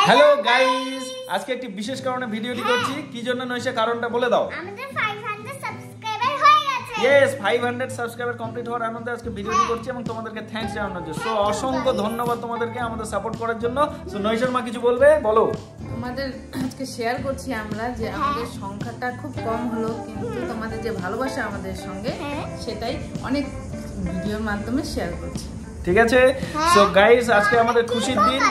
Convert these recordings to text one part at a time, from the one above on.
Hello guys, আজকে একটি বিশেষ কারণে ভিডিওটি করছি। কি জন্য নয়সা, কারণটা বলে দাও। আমাদের 500 সাবস্ক্রাইবার হয়ে গেছে। यस, 500 সাবস্ক্রাইবার কমপ্লিট হওয়ার আনন্দে আজকে ভিডিওটি করছি এবং তোমাদেরকে থ্যাঙ্কস জানানোর জন্য। সো অসংখ্য ধন্যবাদ তোমাদেরকে আমাদের সাপোর্ট করার জন্য। সো নয়সার মা কিছু বলবে, বলো। তোমাদের আজকে শেয়ার করছি আমরা যে আমাদের সংখ্যাটা খুব কম হলো, কিন্তু তোমাদের যে ভালোবাসা আমাদের সঙ্গে সেটাই অনেক ভিডিওর মাধ্যমে শেয়ার করছি। ঠিক আছে। সো গাইস, আজকে আমাদের খুশির দিন।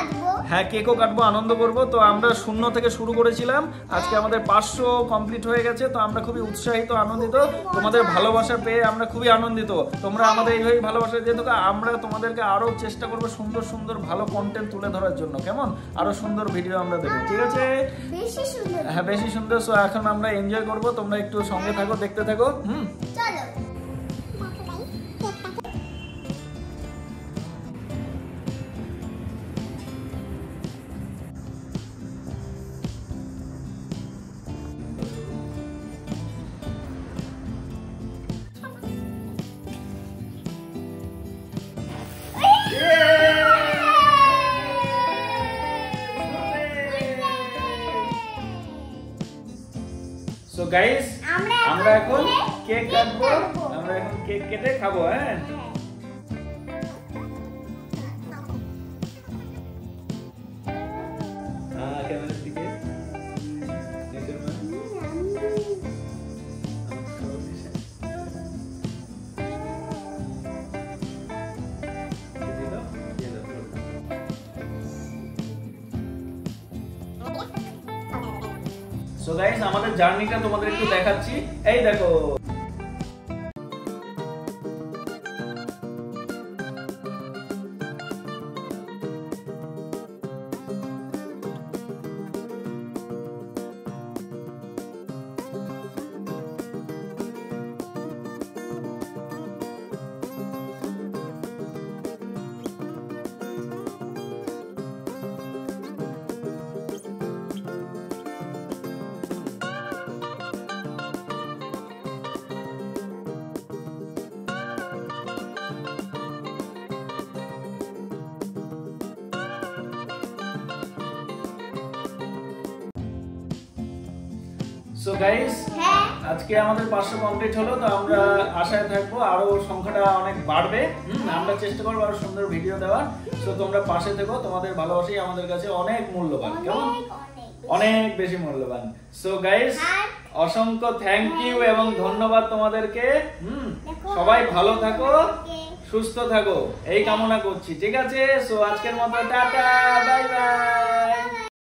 হ্যাঁ, কেকও কাটবো, আনন্দ করব। তো আমরা 0 থেকে শুরু করেছিলাম, আজকে আমাদের 500 কমপ্লিট হয়ে গেছে। তো আমরা খুবই উৎসাহিত, আনন্দিত। তোমাদের ভালোবাসা পেয়ে আমরা খুবই আনন্দিত। তোমরা আমাদের এইভাবেই ভালোবাসা দিয়ে থাকো। আমরা তোমাদেরকে আরো চেষ্টা করবো সুন্দর সুন্দর ভালো কন্টেন্ট তুলে ধরার জন্য। কেমন, আরো সুন্দর ভিডিও আমরা দেবো। ঠিক আছে, বেশি সুন্দর। হ্যাঁ, বেশি সুন্দর। সো এখন আমরা এনজয় করব, তোমরা একটু সঙ্গে থাকো, দেখতে থাকো। চলো। সো গাইস, আমরা এখন কেক কাটবো। আমরা এখন কেক কেটে খাবো। হ্যাঁ, ক্যামেরার দিকে। সো গাইস, আমাদের জার্নিটা তোমাদের একটু দেখাচ্ছি। এই দেখো, সো গাইস, আজকে আমাদের 500 কমপ্লিট হলো। তো আমরা আশায় থাকবো আরো সংখ্যাটা অনেক বাড়বে। আমরা চেষ্টা করবো আরো সুন্দর ভিডিও দেওয়ার। সো তোমরা পাশে থেকো, তোমাদের ভালোবাসাই আমাদের কাছে অনেক মূল্যবান। কেমন, অনেক বেশি মূল্যবান। সো গাইস, অসংখ্য থ্যাংক ইউ এবং ধন্যবাদ তোমাদেরকে। সবাই ভালো থাকো, সুস্থ থাকো, এই কামনা করছি। ঠিক আছে। সো আজকের মতো টাটা, বাই বাই।